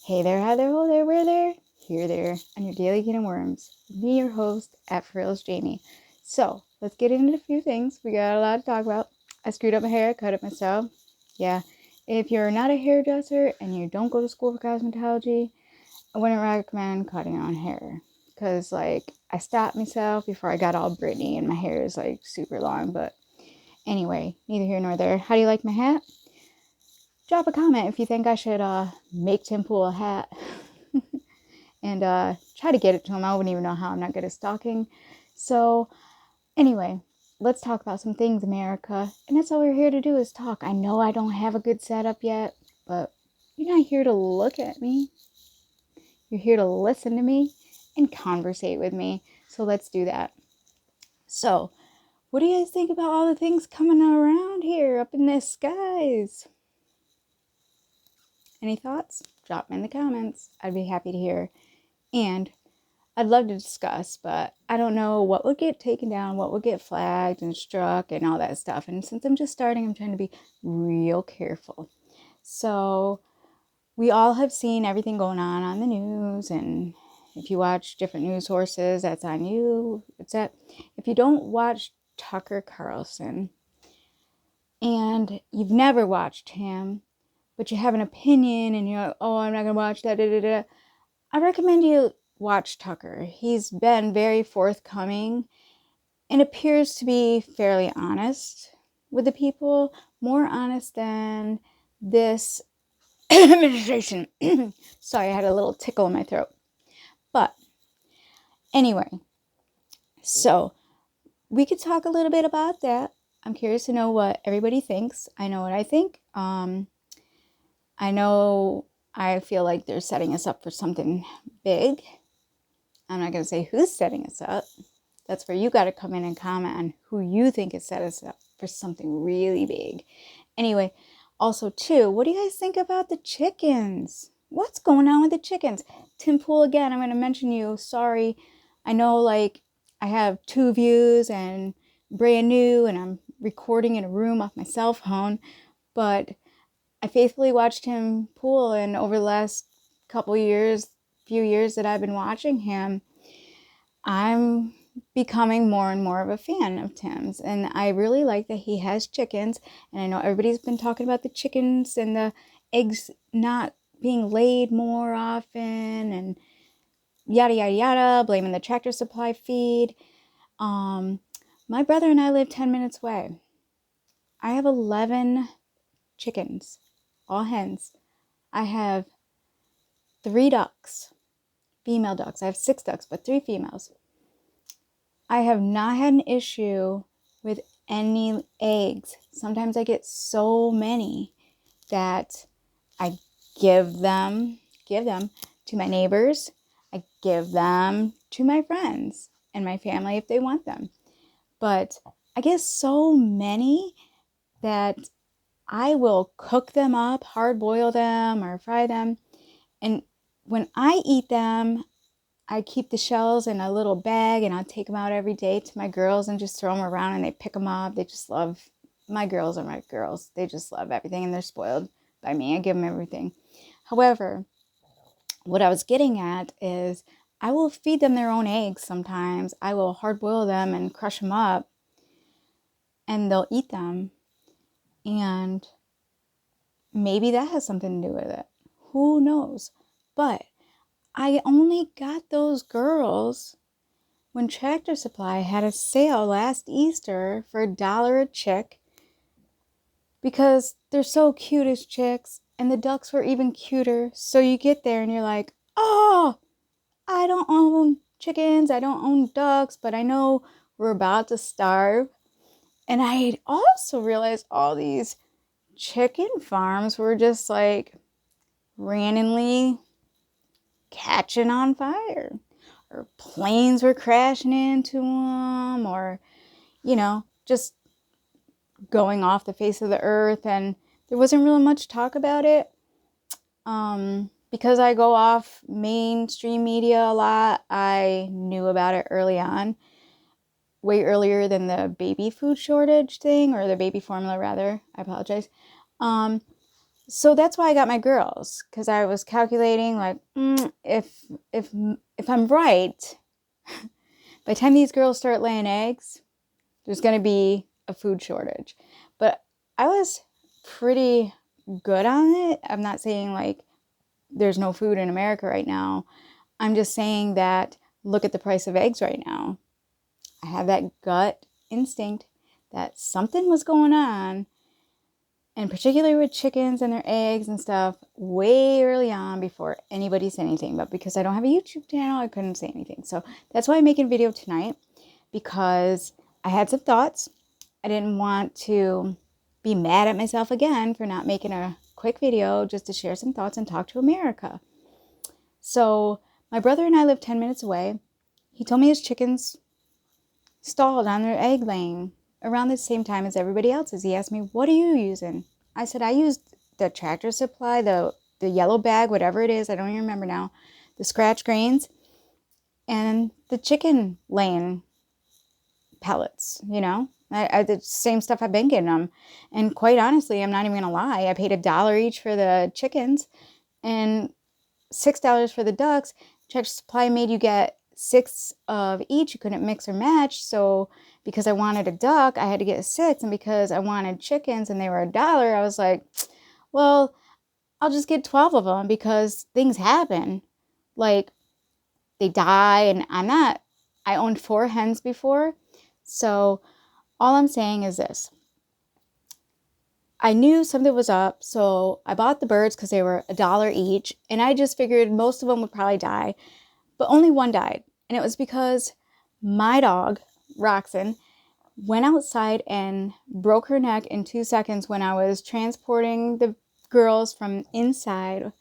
Hey there, hi there, ho there, where there, here there, on your daily can of worms. Me, your host, at realz Jamie. So, let's get into a few things. We got a lot to talk about. I screwed up my hair, cut it myself. Yeah, if you're not a hairdresser and you don't go to school for cosmetology, I wouldn't recommend cutting your own hair. Because, I stopped myself before I got all Britney and my hair is, super long. But anyway, neither here nor there. How do you like my hat? Drop a comment if you think I should make Tim Pool a hat and try to get it to him. I wouldn't even know how. I'm not good at stalking. So anyway, let's talk about some things, America. And that's all we're here to do is talk. I know I don't have a good setup yet, but you're not here to look at me. You're here to listen to me and conversate with me. So let's do that. So what do you guys think about all the things coming around here up in the skies? Any thoughts? Drop them in the comments. I'd be happy to hear. And I'd love to discuss, but I don't know what would get taken down, what would get flagged and struck and all that stuff. And since I'm just starting, I'm trying to be real careful. So we all have seen everything going on the news. And if you watch different news sources, that's on you. If you don't watch Tucker Carlson and you've never watched him, but you have an opinion and you're like, oh, I'm not going to watch that, I recommend you watch Tucker. He's been very forthcoming and appears to be fairly honest with the people, more honest than this administration. Sorry, I had a little tickle in my throat. But anyway, so we could talk a little bit about that. I'm curious to know what everybody thinks. I know what I think. I know I feel like they're setting us up for something big. I'm not going to say who's setting us up. That's where you got to come in and comment on who you think is set us up for something really big. Anyway, also too, what do you guys think about the chickens? What's going on with the chickens? Tim Pool, again, I'm going to mention you. Sorry. I know I have 2 views and brand new and I'm recording in a room off my cell phone, but I faithfully watched him pool, and over the last few years that I've been watching him, I'm becoming more and more of a fan of Tim's, and I really like that he has chickens. And I know everybody's been talking about the chickens and the eggs not being laid more often and yada yada yada, blaming the Tractor Supply feed. My brother and I live 10 minutes away. I have 11 chickens, all hens. I have 3 ducks, female ducks. I have 6 ducks, but 3 females. I have not had an issue with any eggs. Sometimes I get so many that I give them to my neighbors. I give them to my friends and my family if they want them. But I get so many that I will cook them up, hard boil them or fry them. And when I eat them, I keep the shells in a little bag and I'll take them out every day to my girls and just throw them around and they pick them up. They just love, my girls are my girls. They just love everything and they're spoiled by me. I give them everything. However, what I was getting at is I will feed them their own eggs sometimes. I will hard boil them and crush them up and they'll eat them. And maybe that has something to do with it. Who knows? But I only got those girls when Tractor Supply had a sale last Easter for $1 a chick because they're so cute as chicks and the ducks were even cuter. So you get there and you're like, oh, I don't own chickens, I don't own ducks, but I know we're about to starve. And I also realized all these chicken farms were just randomly catching on fire, or planes were crashing into them, or just going off the face of the earth. And there wasn't really much talk about it because I go off mainstream media a lot. I knew about it early on, way earlier than the baby food shortage thing, or the baby formula rather. I apologize. So that's why I got my girls, because I was calculating like, if I'm right, by the time these girls start laying eggs, there's going to be a food shortage. But I was pretty good on it. I'm not saying like there's no food in America right now. I'm just saying that look at the price of eggs right now. I have that gut instinct that something was going on, and particularly with chickens and their eggs and stuff, way early on before anybody said anything. But because I don't have a YouTube channel, I couldn't say anything. So that's why I'm making a video tonight, because I had some thoughts. I didn't want to be mad at myself again for not making a quick video just to share some thoughts and talk to America. So my brother and I live 10 minutes away. He told me his chickens stalled on their egg laying around the same time as everybody else's. He asked me, what are you using? I said, I used the Tractor Supply, the yellow bag, whatever it is. I don't even remember now. The scratch grains and the chicken laying pellets, you know. I the same stuff I've been getting them. And quite honestly, I'm not even going to lie. I paid $1 each for the chickens and $6 for the ducks. Tractor Supply made you get 6 of each. You couldn't mix or match. So because I wanted a duck, I had to get 6. And because I wanted chickens and they were $1, I was like, well, I'll just get 12 of them because things happen. Like they die, and I owned 4 hens before. So all I'm saying is this. I knew something was up, so I bought the birds because they were $1 each, and I just figured most of them would probably die, but only one died, and it was because my dog, Roxanne, went outside and broke her neck in 2 seconds when I was transporting the girls from inside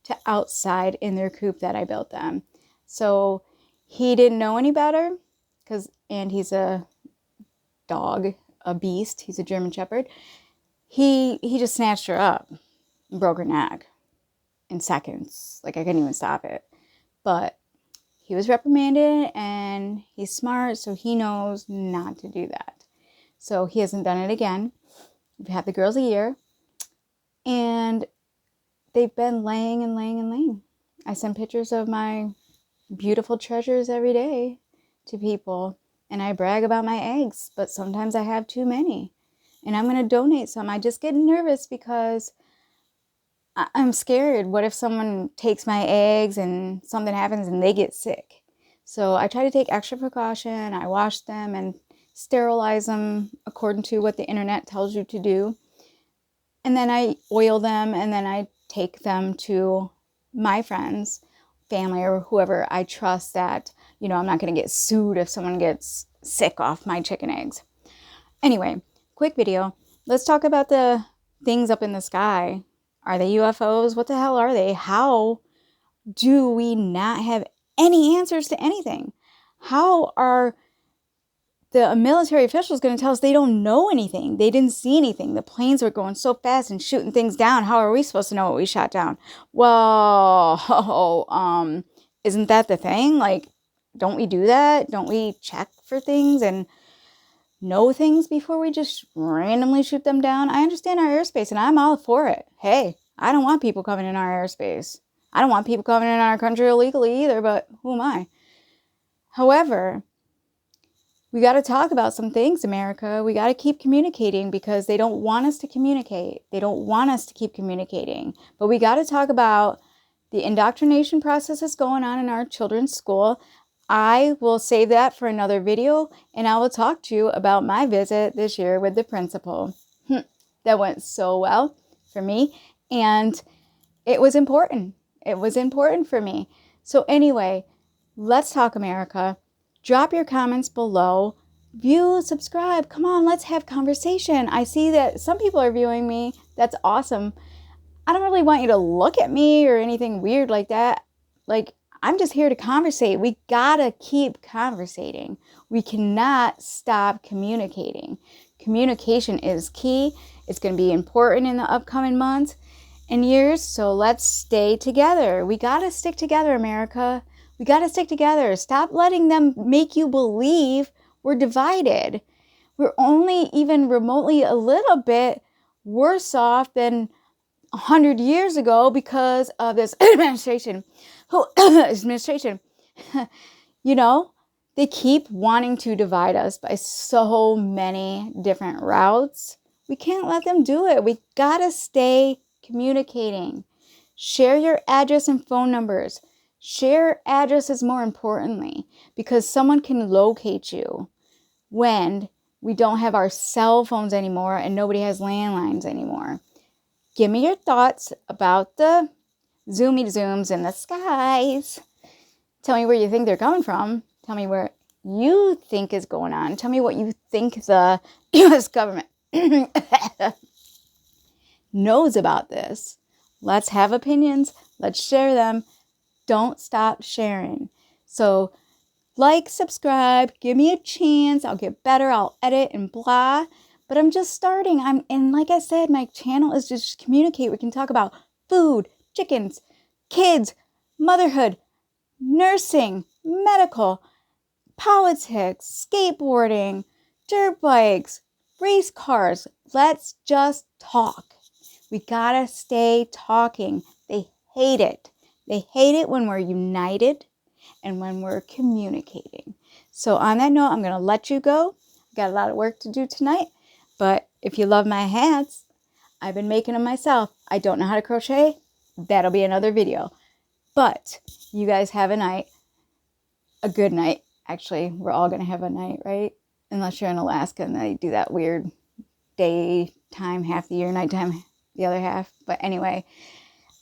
to outside in their coop that I built them. So he didn't know any better, and he's a dog, a beast. He's a German Shepherd. He just snatched her up and broke her neck in seconds. Like I couldn't even stop it. But he was reprimanded, and he's smart, so he knows not to do that. So he hasn't done it again. We've had the girls a year, and they've been laying and laying and laying. I send pictures of my beautiful treasures every day to people, and I brag about my eggs, but sometimes I have too many, and I'm going to donate some. I just get nervous because I'm scared. What if someone takes my eggs and something happens and they get sick? So I try to take extra precaution. I wash them and sterilize them according to what the internet tells you to do. And then I oil them, and then I take them to my friends, family, or whoever I trust that, I'm not going to get sued if someone gets sick off my chicken eggs. Anyway, quick video. Let's talk about the things up in the sky. Are they UFOs? What the hell are they? How do we not have any answers to anything? How are the military officials going to tell us they don't know anything? They didn't see anything. The planes were going so fast and shooting things down. How are we supposed to know what we shot down? Well, isn't that the thing? Like, don't we do that? Don't we check for things and know things before we just randomly shoot them down? I understand our airspace, and I'm all for it. Hey, I don't want people coming in our airspace. I don't want people coming in our country illegally either, but who am I? However, we got to talk about some things, America. We got to keep communicating because they don't want us to communicate. They don't want us to keep communicating. But we got to talk about the indoctrination process that's going on in our children's school. I will save that for another video, and I will talk to you about my visit this year with the principal. That went so well for me, and it was important. It was important for me. So anyway, let's talk, America. Drop your comments below. View, subscribe. Come on, let's have conversation. I see that some people are viewing me. That's awesome. I don't really want you to look at me or anything weird like that. Like, I'm just here to conversate. We gotta keep conversating. We cannot stop communicating. Communication is key. It's going to be important in the upcoming months and years. So let's stay together. We gotta stick together, America. We gotta stick together. Stop letting them make you believe we're divided. We're only even remotely a little bit worse off than 100 years ago because of this administration. You know, they keep wanting to divide us by so many different routes. We can't let them do it. We gotta stay communicating. Share your address and phone numbers. Share addresses more importantly, because someone can locate you when we don't have our cell phones anymore and nobody has landlines anymore. Give me your thoughts about the zoomies in the skies. Tell me where you think they're coming from. Tell me where you think is going on. Tell me what you think the U.S. government knows about this. Let's have opinions. Let's share them. Don't stop sharing. So like, subscribe, give me a chance. I'll get better. I'll edit and blah. But I'm just starting. And like I said, my channel is just communicate. We can talk about food, chickens, kids, motherhood, nursing, medical, politics, skateboarding, dirt bikes, race cars. Let's just talk. We gotta stay talking. They hate it. They hate it when we're united and when we're communicating. So on that note, I'm going to let you go. Got a lot of work to do tonight. But if you love my hats, I've been making them myself. I don't know how to crochet. That'll be another video. But you guys have a night. A good night. Actually, we're all going to have a night, right? Unless you're in Alaska and they do that weird daytime half the year, nighttime the other half. But anyway,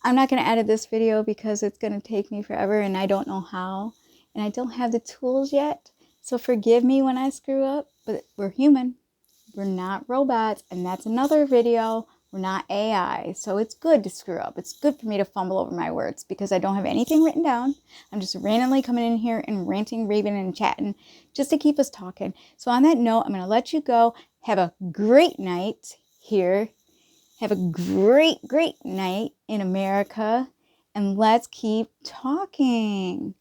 I'm not going to edit this video because it's going to take me forever and I don't know how. And I don't have the tools yet. So forgive me when I screw up, but we're human. We're not robots. And that's another video. We're not AI. So it's good to screw up. It's good for me to fumble over my words because I don't have anything written down. I'm just randomly coming in here and ranting, raving, and chatting just to keep us talking. So on that note, I'm going to let you go. Have a great night here. Have a great, great night in America. And let's keep talking.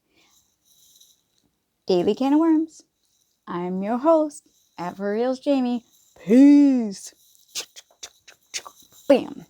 Daily Can of Worms. I'm your host, @realz Jamie. Peace. Bam.